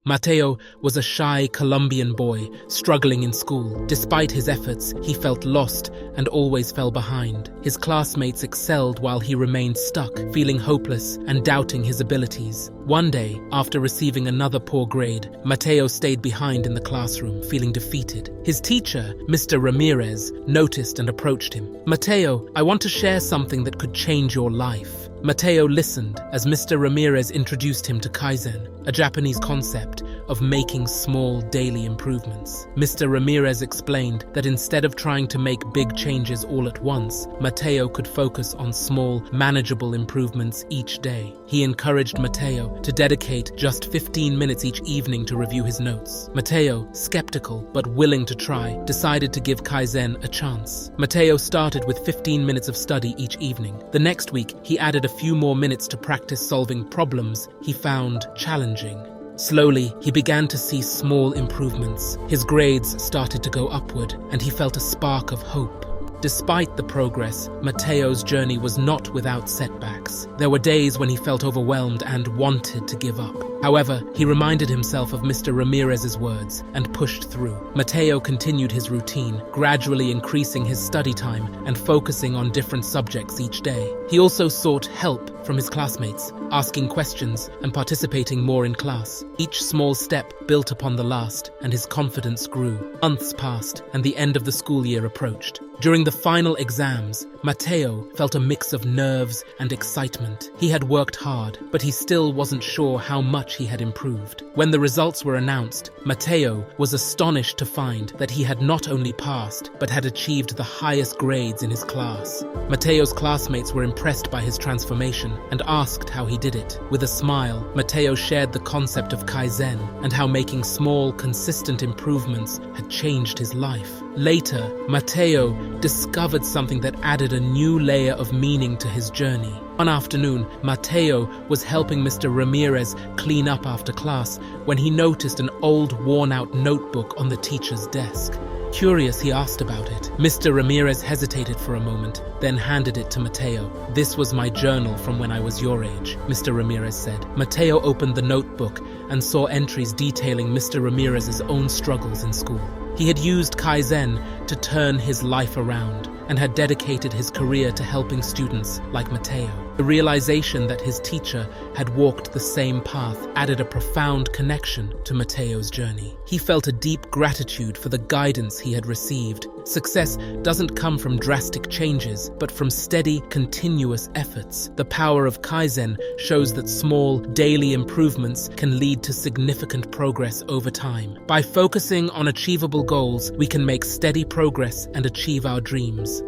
Mateo was a shy Colombian boy struggling in school. Despite his efforts, he felt lost and always fell behind. His classmates excelled while he remained stuck, feeling hopeless and doubting his abilities. One day, after receiving another poor grade, Mateo stayed behind in the classroom, feeling defeated. His teacher, Mr. Ramirez, noticed and approached him. "Mateo, I want to share something that could change your life." Mateo listened as Mr. Ramirez introduced him to Kaizen, a Japanese concept of making small daily improvements. Mr. Ramirez explained that instead of trying to make big changes all at once, Mateo could focus on small, manageable improvements each day. He encouraged Mateo to dedicate just 15 minutes each evening to review his notes. Mateo, skeptical but willing to try, decided to give Kaizen a chance. Mateo started with 15 minutes of study each evening. The next week, he added a few more minutes to practice solving problems he found challenging. Slowly, he began to see small improvements. His grades started to go upward, and he felt a spark of hope. Despite the progress, Mateo's journey was not without setbacks. There were days when he felt overwhelmed and wanted to give up. However, he reminded himself of Mr. Ramirez's words and pushed through. Mateo continued his routine, gradually increasing his study time and focusing on different subjects each day. He also sought help from his classmates, asking questions and participating more in class. Each small step built upon the last, and his confidence grew. Months passed, and the end of the school year approached. During the final exams, Mateo felt a mix of nerves and excitement. He had worked hard, but he still wasn't sure how much he had improved. When the results were announced, Mateo was astonished to find that he had not only passed, but had achieved the highest grades in his class. Mateo's classmates were impressed by his transformation and asked how he did it. With a smile, Mateo shared the concept of Kaizen and how making small, consistent improvements had changed his life. Later, Mateo discovered something that added a new layer of meaning to his journey. One afternoon, Mateo was helping Mr. Ramirez clean up after class when he noticed an old, worn-out notebook on the teacher's desk. Curious, he asked about it. Mr. Ramirez hesitated for a moment, then handed it to Mateo. "This was my journal from when I was your age," Mr. Ramirez said. Mateo opened the notebook and saw entries detailing Mr. Ramirez's own struggles in school. He had used Kaizen to turn his life around and had dedicated his career to helping students like Mateo. The realization that his teacher had walked the same path added a profound connection to Mateo's journey. He felt a deep gratitude for the guidance he had received. Success doesn't come from drastic changes, but from steady, continuous efforts. The power of Kaizen shows that small, daily improvements can lead to significant progress over time. By focusing on achievable goals, we can make steady progress and achieve our dreams.